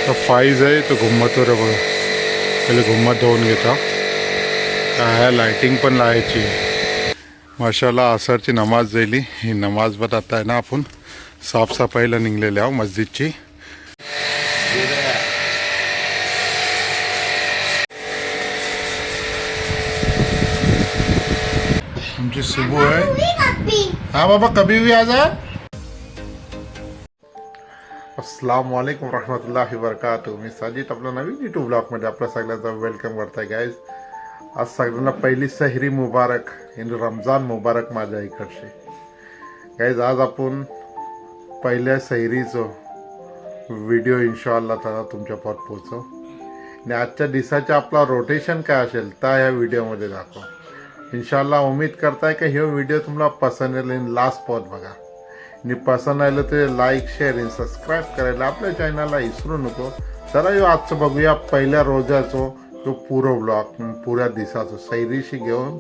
तो फाईज आहे तो घुम्मतवर आहे बघा. पहिले घुम्मत धुवून घेता. काय लायटिंग पण लावायची. माशाल्लाह असरची नमाज झाली. ही नमाज बत आता आहे ना आपण साफसफाईला निघलेले आहो मस्जिदची. आमची सुबह आहे. हाँ बाबा कभी भी आ जा. अस्सलाम वालेकुम रहमतुल्लाहि वबरकातुहू. मी साजिद आपला नवीन यूट्यूब ब्लॉगमध्ये आपल्या सगळ्यांचं वेलकम करताय गाईज. आज सगळ्यांना पहिली सहरी मुबारक इन रमजान मुबारक माझ्या इकडचे गाईज. आज आपण पहिल्या सहरीचं व्हिडिओ इन्शाअल्लाह ताला तुमच्यापर्यंत पोहोचव. आणि आजच्या दिवसाचं आपला रोटेशन काय असेल तर या व्हिडिओमध्ये दाखव. इन्शाअल्लाह उम्मीद करताय की हे व्हिडिओ तुम्हाला पसंत येईल आणि लास्ट पर्यंत बघा. आणि पसंत आलं तर लाईक शेअर आणि सबस्क्राईब करायला आपल्या चॅनलला विसरू नको. चला यो आजचं बघूया पहिल्या रोजाचं तो पुरो ब्लॉग पुऱ्या दिवसाचं सैरीशी घेऊन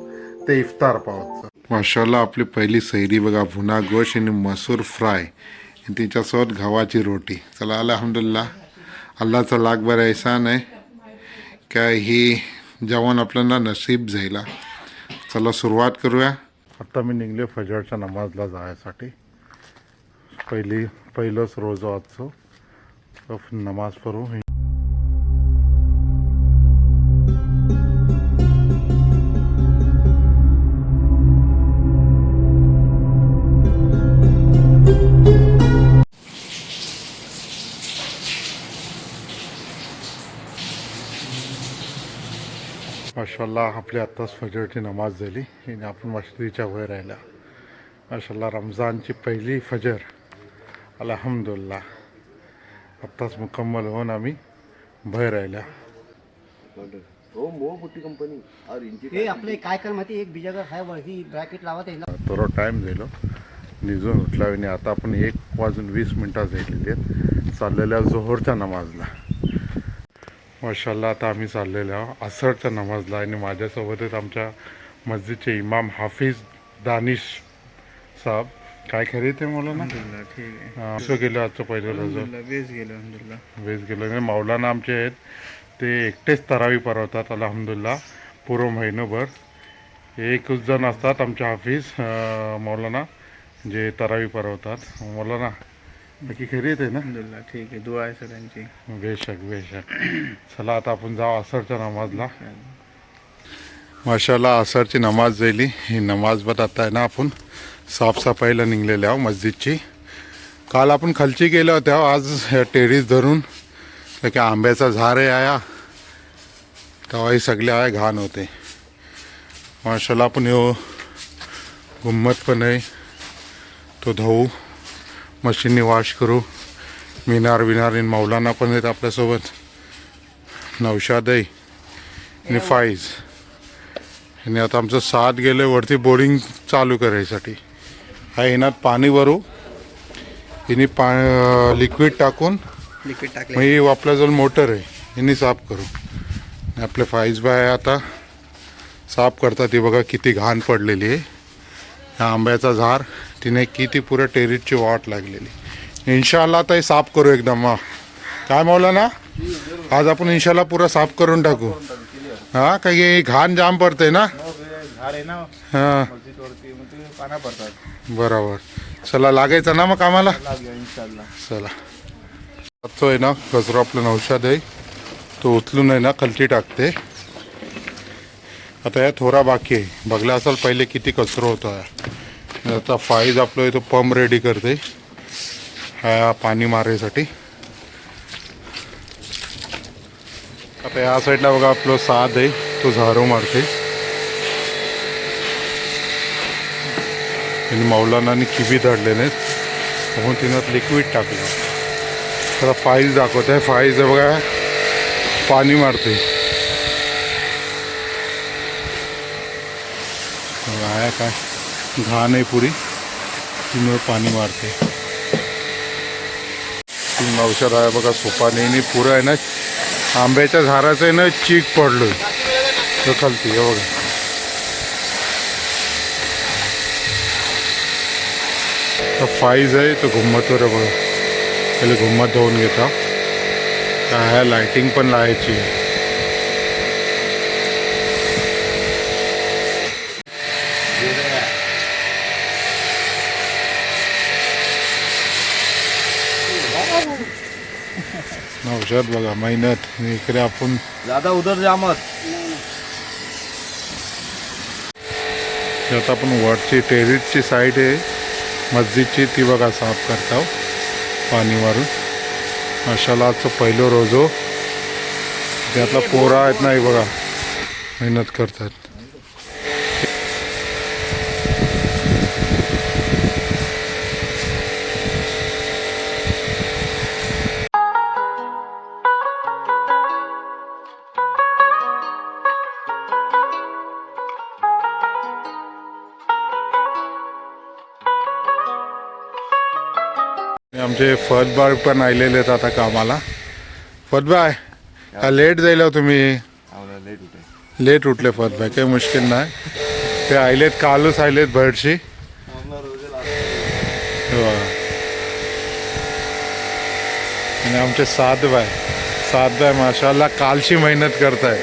ते इफ्तार पावचं. माशाल्लाह आपली पहिली सैरी बघा. भुना गोश आणि मसूर फ्राय आणि त्याच्यासोबत गव्हाची रोटी. चला अल्हम्दुलिल्लाह अल्लाहचा लाख बरं एहसान आहे काय ही जेवण आपल्याला नसीब झाला. चला सुरुवात करूया. आता मी निघले फजरच्या नमाजला जायसाठी. पहिलंच रोज आजचं नमाज पढू. माशाल्लाह आपली आत्ताच फजरची नमाज झाली आणि आपण मस्जिदीच्या वर राहिला. माशाल्लाह रमजानची पहिली फजर अल्हम्दुलिल्लाह आत्ताच मुकम्मल होऊन आम्ही बाहेर राहिला. आपले काय कर माहिती एक बिजागर हाय वरती ब्रॅकेट लावत आहे ना. थोडा टाईम झालो निजून उठला आणि आता आपण 1:20 झालेले आहेत चाललेल्या जोहरच्या नमाजला. माशाल्लाह आता आम्ही चाललेलो आहोत असरच्या नमाजला. आणि माझ्यासोबतच आमच्या मस्जिदचे इमाम हाफिज दानिश साहब. काय खरी ते मला ना ठीक आहे. असं गेलो आजचं पहिलं रोज वेज गेलो. आणि मौलाना आमचे आहेत ते एकटेच तरावी परवतात अल्हम्दुलिल्लाह पूर्ण महिनोभर. एकच जण असतात आमचे हाफिज मौलाना जे तरावी परवतात. मौलाना बाकी खरी येते ना. ठीक आहे दुआ आहे सगळ्यांची. बेशक बेशक. चला आता आपण जाऊ असरच्या नमाजला. माशाल्लाह असरची नमाज झाली. ही नमाज बत आता आहे ना आपण साफसफाईला निघलेले आहो मस्जिदची. काल आपण खालची गेलो होत्या. आज टेरीस धरून की आंब्याचा झाड आहे आया तेव्हाही सगळे आहे घाण होते. माशाल्लाह आपण यो गुम्मत पण आहे तो धुवू मशीनने वॉश करू. मिनार आणि मौलाना पण आहेत आपल्यासोबत. नौशाद आहे आणि फाईज. आणि आता आमचं 7 गेले वरती बोर्डिंग चालू करायसाठी. हा येणार पाणी भरू हिने लिक्विड टाकून मग ही आपल्याजवळ मोटर आहे हिने साफ करू. आपले फाईज बाय आता साफ करतात. ती बघा किती घाण पडलेली आहे. ह्या आंब्याचा झाड तिने किती पुऱ्या टेरीसची वाट लागलेली. इन्शाअल्लाह आता हे साफ करू एकदम. काय मौलाना आज आपण इन्शाअल्लाह पुरा साफ करून टाकू. हां काही घाण जाम पडते ना. हां बरोबर. चला लागायचं ना मग कामाला. चला आजचं आहे ना कचरा आपलं नौशाद आहे तो उचलून आहे ना खालती टाकते. आता या थोडा बाकी आहे. बघला असाल पहिले किती कचरा होता. आता फाईज आपलं आहे तो पंप रेडी करते हा पाणी मारायसाठी. आता या साईडला बघा आपलं साध आहे तो झाडू मारते. आणि मौलानाने किबी धरले नाहीत म्हणून तिनं लिक्विड टाकलं. आता फाईज दाखवत आहे. फाईज बघा पाणी मारते. आहे काय घाण आहे पुरी तिमुळे पाणी मारते. तीन औषध आहे बघा सोपाने पुरं आहे ना आंब्याच्या झाडाचं आहे ना चीक पडलोय तर खालती हे बघा. फाईज आहे तो घुम्मतवर आहे बघा. पहिले घुम्मत धुवून घेता. काय लाइटिंग पण लावायची. नवशात बघा मेहनत. आणि इकडे आपण ज्यादा उधर जा मत. आता आपण वरची टेरिसची साईड आहे मस्जिदची ती बघा साफ करता पाणी मारून. माशाल्लाह आजचं पहिलं रोजो. त्यातला पोरा आहेत नाही बघा मेहनत करतात. आमचे फतबाळ पण आलेले आहेत आता कामाला. फतबाय का लेट जाईल हो तुम्ही. लेट उठे. लेट उठले फतबाय काही मुश्किल नाही. ते आलेत कालच आलेत भरशी. आणि आमचे सातबाय माशाल्लाह कालची मेहनत करताय.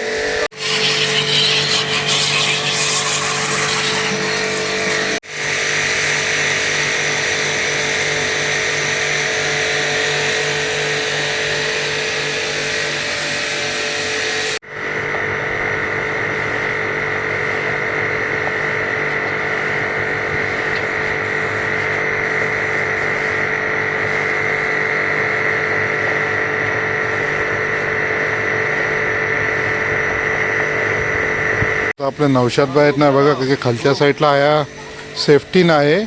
आपले नौशादबाई आहेत ना बघा की खालच्या साईडला आया सेफ्टी नाही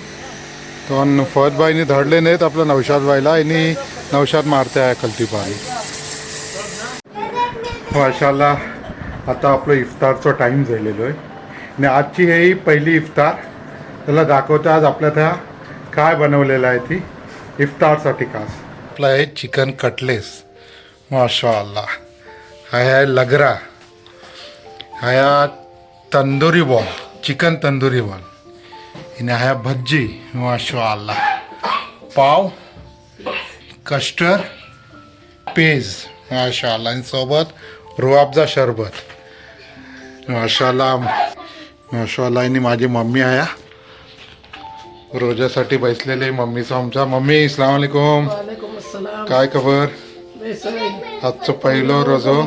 पण फतबाईने धडले नाहीत आपल्या नौशादबाईला आणि नौशाद मारते आहे खालती पाणी. माशाल्लाह आता आपलं इफ्तारचा टाईम झालेलो आहे आणि आजची ही पहिली इफ्तार. त्याला दाखवतो आज आपल्या त्या काय बनवलेलं आहे ती इफ्तारसाठी खास. आपलं आहे चिकन कटलेस माशाल्लाह. हा आहे लगरा. हा tandoori ball chicken tandoori ball. आणि हा भज्जी माशाल्लाह. पाव कस्टर्ड पेज माशाल्लाह. आणि सोबत रुआबजा शरबत माशाल्लाह माशाल्लाह. आणि माझी मम्मी आहे रोजासाठी बसलेले मम्मीचं आमच्या. मम्मी अस्सलाम वालेकुम. वालेकुम अस्सलाम. काय खबर. आजचं पहिलं रोजो.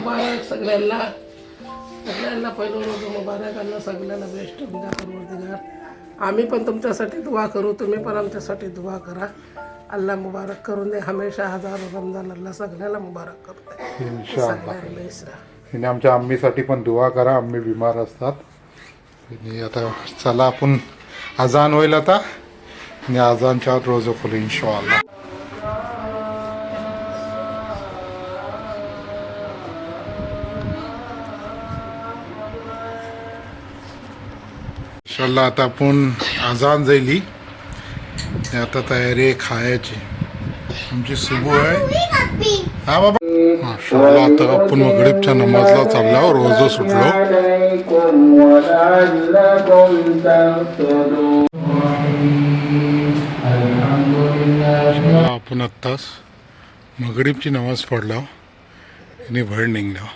सगळ्यांना पहिलं रोज मुबारक. अल्लाह सगळ्यांना बेस्ट द्या परवरदिगार. आम्ही पण तुमच्यासाठी दुआ करू तुम्ही पण आमच्यासाठी दुआ करा. अल्लाह मुबारक करून दे हमेशा. हजारो रमजान अल्लाह सगळ्याला मुबारक करू दे इन्शाअल्लाह. सगळ्यांना बेस्ट. आणि आमच्या आम्मीसाठी पण दुआ करा. आम्ही बिमार असतात. आणि आता चला आपण अजान होईल आता आणि अजानच्या रोजो खोलू इन्शाअल्लाह. इन्शाअल्लाह आता आपण अजान जायली. आता तयारी आहे खायची. आमची सुबू आहे. हा बाबा माशाअल्लाह. आता आपण मगरिबच्या नमाजला चाललो. रोजो सुटलो. आपण आत्ताच मगरिबची नमाज पडलो आणि बाहेर निघलो.